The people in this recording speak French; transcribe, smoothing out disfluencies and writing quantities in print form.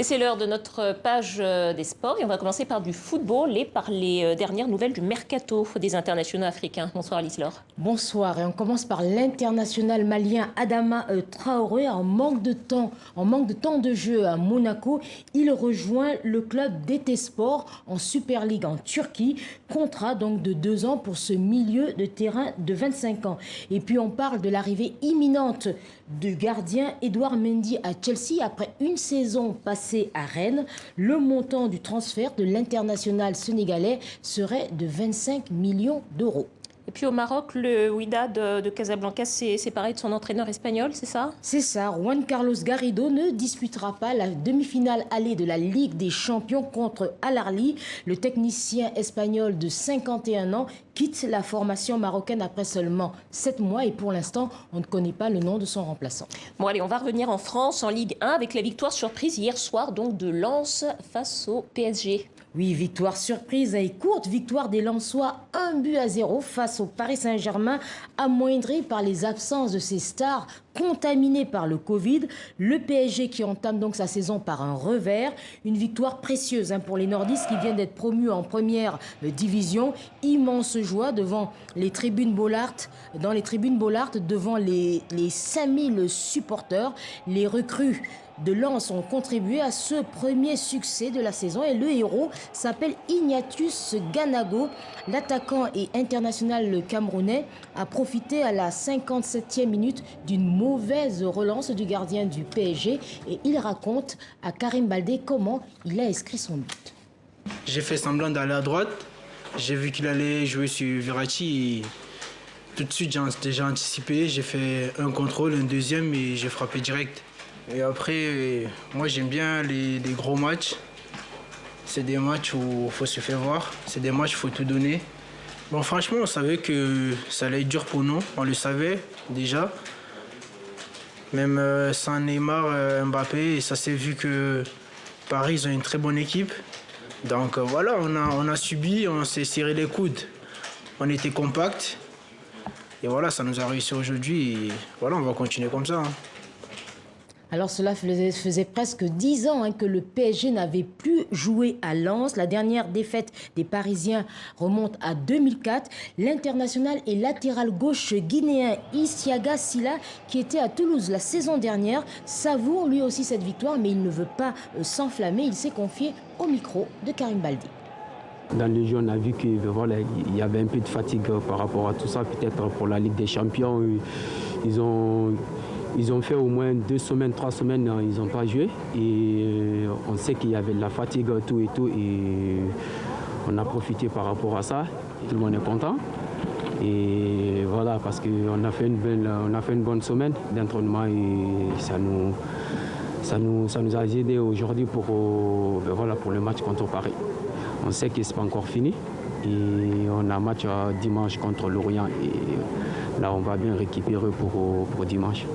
Et c'est l'heure de notre page des sports et on va commencer par du football et par les dernières nouvelles du mercato des internationaux africains. Bonsoir Alice-Laure. Bonsoir et on commence par l'international malien Adama Traoré en manque de temps de jeu à Monaco. Il rejoint le club d'ET Sport en Super League en Turquie. Contrat donc de 2 ans pour ce milieu de terrain de 25 ans. Et puis on parle de l'arrivée imminente du gardien Edouard Mendy à Chelsea après une saison passée à Rennes. Le montant du transfert de l'international sénégalais serait de 25 millions d'euros. Et puis au Maroc, le Wydad de Casablanca s'est séparé de son entraîneur espagnol, c'est ça? C'est ça, Juan Carlos Garrido ne disputera pas la demi-finale allée de la Ligue des Champions contre Al Ahly. Le technicien espagnol de 51 ans quitte la formation marocaine après seulement 7 mois et pour l'instant, on ne connaît pas le nom de son remplaçant. Bon allez, on va revenir en France, en Ligue 1, avec la victoire surprise hier soir donc de Lens face au PSG. Oui, victoire surprise et courte victoire des Lensois, 1-0 face au Paris Saint-Germain, amoindri par les absences de ses stars contaminées par le Covid. Le PSG qui entame donc sa saison par un revers. Une victoire précieuse pour les nordistes qui viennent d'être promus en première division. Immense joie devant les tribunes Bollaert, devant les 5000 supporters. Les recrues de Lens ont contribué à ce premier succès de la saison et le héros s'appelle Ignatius Ganago. L'attaquant et international camerounais a profité à la 57e minute d'une mauvaise relance du gardien du PSG et il raconte à Karim Baldé comment il a inscrit son but. J'ai fait semblant d'aller à droite, j'ai vu qu'il allait jouer sur Verratti et tout de suite j'ai déjà anticipé, j'ai fait un contrôle, un deuxième et j'ai frappé direct. Et après, moi j'aime bien les gros matchs. C'est des matchs où il faut se faire voir. C'est des matchs où il faut tout donner. Bon, franchement, on savait que ça allait être dur pour nous. On le savait déjà. Même sans Neymar, Mbappé, et ça s'est vu que Paris, ils ont une très bonne équipe. Donc voilà, on a subi, on s'est serré les coudes. On était compact. Et voilà, ça nous a réussi aujourd'hui. Et voilà, on va continuer comme ça. Alors cela faisait presque 10 ans que le PSG n'avait plus joué à Lens. La dernière défaite des Parisiens remonte à 2004. L'international et latéral gauche guinéen Isiaga Silla, qui était à Toulouse la saison dernière, savoure lui aussi cette victoire, mais il ne veut pas s'enflammer. Il s'est confié au micro de Karim Baldé. Dans le jeu, on a vu qu'il y avait un peu de fatigue par rapport à tout ça. Peut-être pour la Ligue des Champions, ils ont fait au moins 2 semaines, 3 semaines, ils n'ont pas joué. Et on sait qu'il y avait de la fatigue, tout et tout. Et on a profité par rapport à ça. Tout le monde est content. Et voilà, parce qu'on a fait une bonne semaine d'entraînement et ça nous a aidé aujourd'hui pour le match contre Paris. On sait que ce n'est pas encore fini. Et on a un match dimanche contre Lorient. Et là, on va bien récupérer pour dimanche.